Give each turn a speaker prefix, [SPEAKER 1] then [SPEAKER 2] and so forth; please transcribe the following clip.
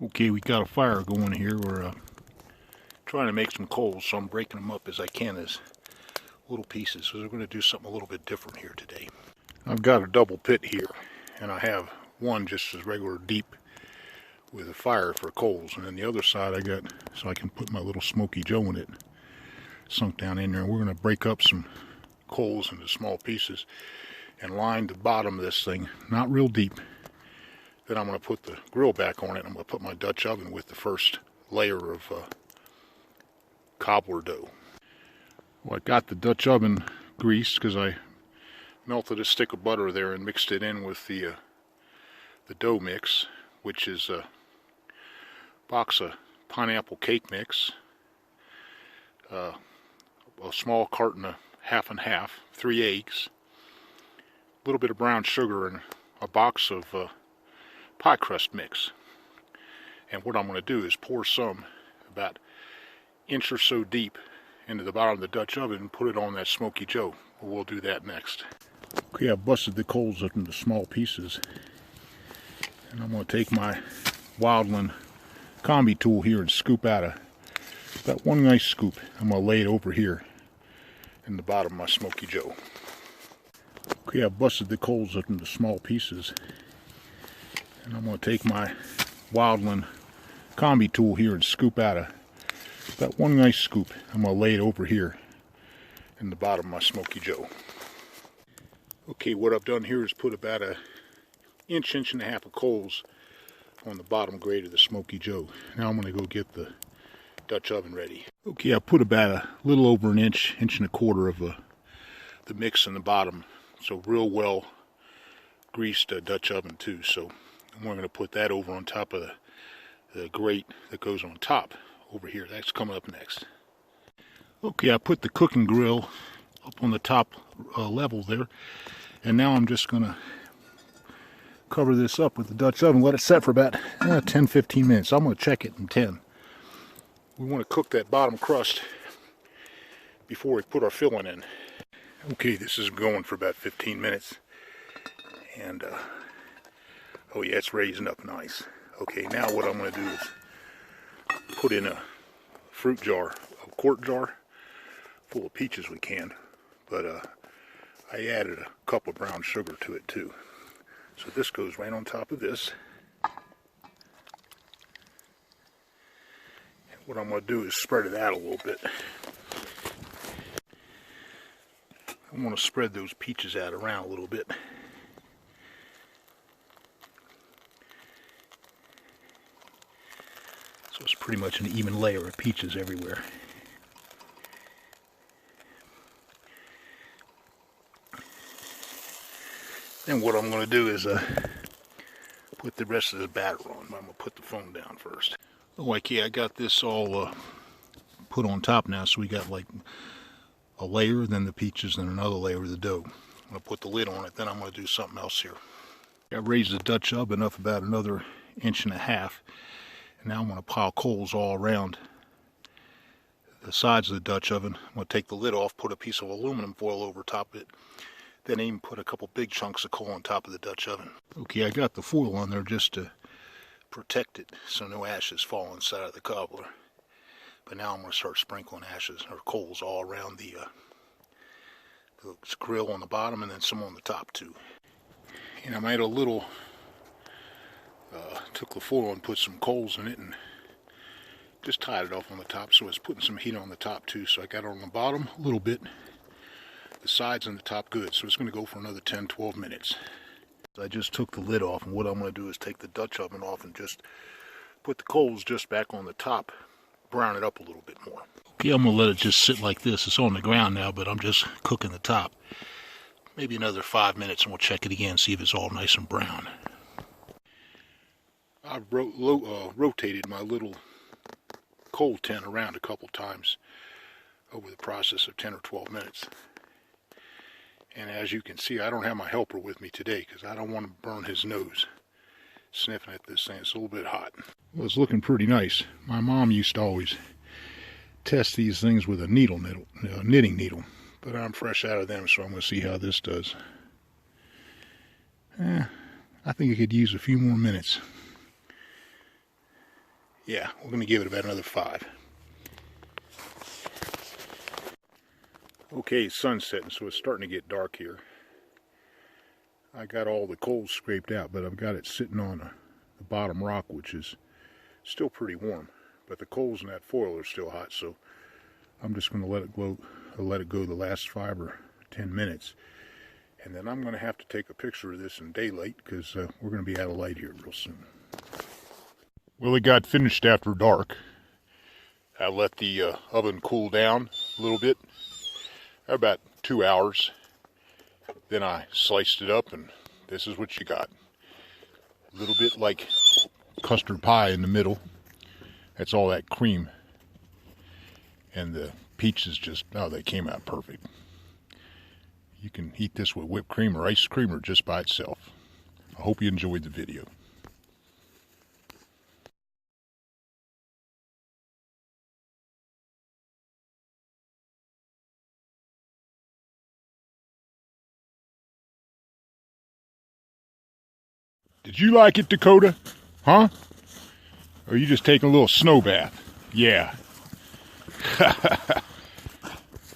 [SPEAKER 1] Okay, we got a fire going here. We're trying to make some coals, so I'm breaking them up as I can as little pieces. So we're going to do something a little bit different here today. I've got a double pit here, and I have one just as regular deep with a fire for coals, and then the other side I got so I can put my little Smoky Joe in it, sunk down in there. And we're going to break up some coals into small pieces and line the bottom of this thing, not real deep. Then I'm going to put the grill back on it. I'm going to put my Dutch oven with the first layer of cobbler dough. Well, I got the Dutch oven greased because I melted a stick of butter there and mixed it in with the dough mix, which is a box of pineapple cake mix, a small carton of half and half, 3 eggs, a little bit of brown sugar, and a box of pie crust mix. And what I'm going to do is pour some about an inch or so deep into the bottom of the Dutch oven and put it on that Smoky Joe. We'll do that next. Okay, I busted the coals up into small pieces, and I'm going to take my Wildland combi tool here and scoop out about one nice scoop. I'm going to lay it over here in the bottom of my Smoky Joe. Okay, I busted the coals up into small pieces, and I'm going to take my Wildland combi tool here and scoop out about one nice scoop. I'm going to lay it over here in the bottom of my Smoky Joe. Okay, what I've done here is put about an inch and a half of coals on the bottom grate of the Smoky Joe. Now I'm going to go get the Dutch oven ready. Okay, I put about a little over an inch and a quarter of the mix in the bottom. So real well greased Dutch oven too. So we're going to put that over on top of the grate that goes on top over here. That's coming up next. Okay, I put the cooking grill up on the top level there, and now I'm just going to cover this up with the Dutch oven, let it set for about 10-15 minutes. I'm going to check it in 10. We want to cook that bottom crust before we put our filling in. Okay, this is going for about 15 minutes, and oh yeah, it's raising up nice. Okay, now what I'm going to do is put in a fruit jar, a quart jar full of peaches we canned, but I added a cup of brown sugar to it too. So this goes right on top of this. And what I'm going to do is spread it out a little bit. I want to spread those peaches out around a little bit. So it's pretty much an even layer of peaches everywhere. Then what I'm going to do is put the rest of the batter on. I'm going to put the foam down first. Oh, okay, I got this all put on top now, so we got like a layer, then the peaches, then another layer of the dough. I'm going to put the lid on it, then I'm going to do something else here. I raised the Dutch oven up about another inch and a half, and now I'm going to pile coals all around the sides of the Dutch oven. I'm going to take the lid off, put a piece of aluminum foil over top of it, then even put a couple big chunks of coal on top of the Dutch oven. Okay, I got the foil on there just to protect it so no ashes fall inside of the cobbler. But now I'm going to start sprinkling ashes or coals all around the grill on the bottom, and then some on the top too. And I made a little, took the foil and put some coals in it and just tied it off on the top, so it's putting some heat on the top too. So I got it on the bottom a little bit, the sides and the top good. So it's going to go for another 10-12 minutes. I just took the lid off, and what I'm going to do is take the Dutch oven off and just put the coals just back on the top, brown it up a little bit more. Okay, I'm going to let it just sit like this. It's on the ground now, but I'm just cooking the top. Maybe another 5 minutes, and we'll check it again, see if it's all nice and brown. I've rotated my little coal tin around a couple times over the process of 10 or 12 minutes. And as you can see, I don't have my helper with me today because I don't want to burn his nose sniffing at this thing. It's a little bit hot. Well, it's looking pretty nice. My mom used to always test these things with a knitting needle, but I'm fresh out of them, so I'm going to see how this does. I think it could use a few more minutes. Yeah, we're going to give it about another 5. Okay, sun's setting, so it's starting to get dark here. I got all the coals scraped out, but I've got it sitting on the bottom rock, which is still pretty warm. But the coals in that foil are still hot, so I'm just going to let it go the last 5 or 10 minutes. And then I'm going to have to take a picture of this in daylight, because we're going to be out of light here real soon. Well, it got finished after dark. I let the oven cool down a little bit, about 2 hours. Then I sliced it up, and this is what you got. A little bit like custard pie in the middle. That's all that cream. And the peaches just, oh, they came out perfect. You can eat this with whipped cream or ice cream or just by itself. I hope you enjoyed the video. Did you like it, Dakota? Huh? Or are you just taking a little snow bath? Yeah.